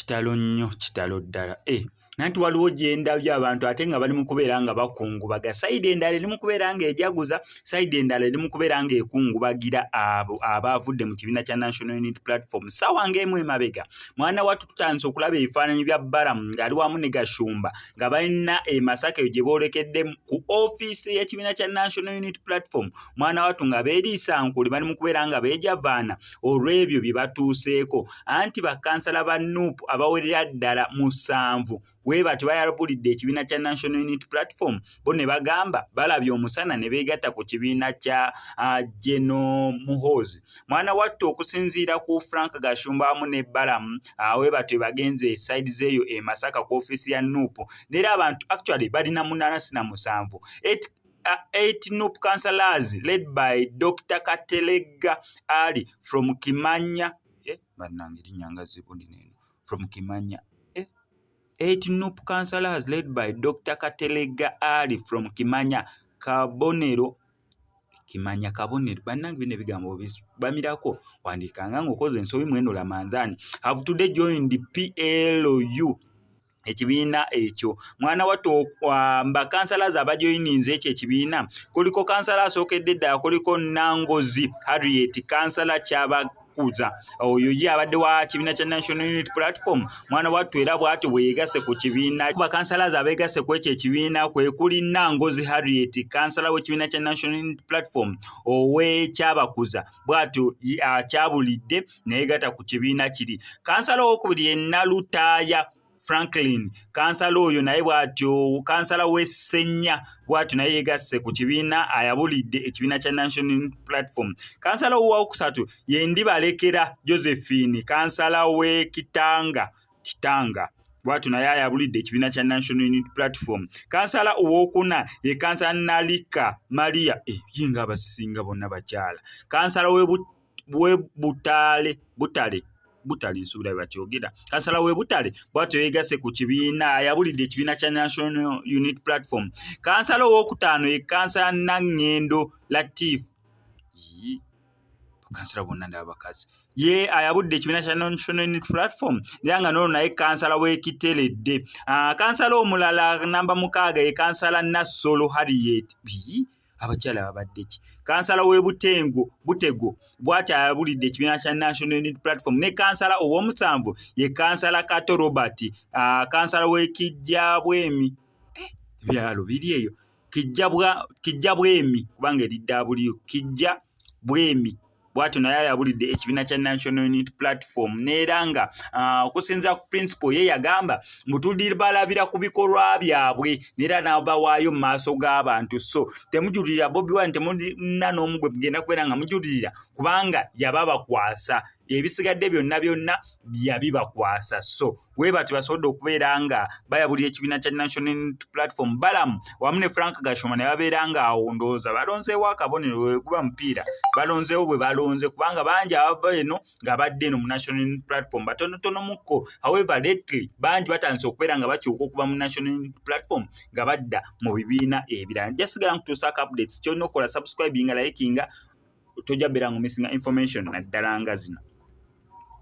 kitalo nnyo kitalo ddala nanti waliwo gye ndabye abantu ate nga bali mu kubeera nga bakungubaga sayidi endala eri mu kubeera nga ejaguza sayidi endala eri mu kubeera nga ekungubagira abo abaavudde mu kibiina kya National Unity Platform. Ssaawa ng'emu emabega mwana wattu tutandise okulaba ebifaananyi bya Balamu ng'ali wamu ne Gashumba nga balina e Masaka eyo gye boolekedde ku ofiisi y'ekibiina kya National Unity Platform. Mwana wattu nga beeriisa nkuli bali mu kubeera nga beejavaana olw'ebyo bye batuuseeko anti bakansala ba Nuupu abawerera ddala 7 weba tebayalabulidde ekibiina kya National Unity Platform bo ne bagamba balabye omusana ne beegatta ku kibiina kya Geno Muhoozi. Mwana wattu okusinziira ku Frank Gashumba wamu ne Balamu weba tebagenze side zeeyo e Masaka ku ofiisi ya Nuupu neera abantu actually balina 87. 8 Nuupu councillors led by Dr. Katelega Ali from Kimanya from Kimanya. 8 Nuupu councillors led by Dr. Katelega Ali from Kimanya Kabonero. Kimanya Kabonero bannange bino ebigambo bamirako wandikanga ng'okoze ensobi Mwendo Ramadhani have today joined the PLOU ekibiina ekyo. Mwana wattu bakansalazi abajoyininze ekyo ekibiina kuliko kansala asookedde ddala kuliko Nangozi Harriet kansala Kyabakuza oyo ye abadde wa kibiina kya National Unity Platform. Mwana wattu era bw'atyo bweyegasse ku kibiina bakansalazi abeegasse ku ekyo ekibiina kwe kuli Nangozi Harriet kansala w'ekibiina kya National Unity Platform ow'Ekyabakuza bw'atyo Kyabulidde neyegatta ku kibiina kiri. Kansala owokubiri ye Nalutaaya Franklin kansala oyo naye bw'atyo kansala w'Essenya bw'atyo naye yeegasse ku kibiina ayabulidde ekibiina kya National Unity Platform. Kansala owookusatu ye Ndibalekera Josephine kansala w'e Kitanga bw'atyo naye ayabulidde ekibiina kya National Unity Platform. Kansala owookuna ye kansala Nalika Maria yinga abasinga bonna bakyala. Kansala w'e Butale nsubira bakyogera. Kansala w'e Butale bw'atyo yeegasse ku kibiina ayabulidde ekibiina kya National Unity Platform. Kansala owookutaano ye kansala Nangendo Latif kansala bonna ndaba bakazi ye ayabudde ekibiina kya National Unity Platform era nga n'olwo naye kansala w'Ekiteredde. Kansala omulala namba 6 ye kansala Nassolo Harriet abakyala babadde ki. Kansala w'e Butego bw'atyo ayabulidde ekibiina kya National Unity Platform. Ne kansala ow'omusanvu ye kansala Kato Robert kansala w'e Kijjabwemi byalo biri eyo Kijjabwemi kubanga eridda buliyo Kijjabwemi bw'atyo naye ayabulidde ekibiina kya National Unity Platform neera nga okusinziira ku principle ye yagamba balabira ku bikolwa byabwe neera n'abawaayo mu maaso g'abantu so temujulirira Bobi Wine temulina n'omu gwe mugenda kubeera nga mujulirira kubanga yababakwasa ebisigadde byonna yabibakwasa so weba tebasobodde okubeera nga bayabulira ekibiina kya National Unity Platform. Balamu wamu ne Frank Gashumba ne babeera nga awo ndowooza balonzeewo akabonero wekuba mupiira balonzeewo bwe balonze kubanga bangi abava eno nga badde eno mu National Unity Platform batonotono mukko. However lately bangi batandise okubeera nga bakyuka okuva mu National Unity Platform nga badda mu bibiina ebirala. Jasigala nkutuusaako updates kyolina okukola subscribinga likinga tojja beera nga omisinga information naddala nga zino.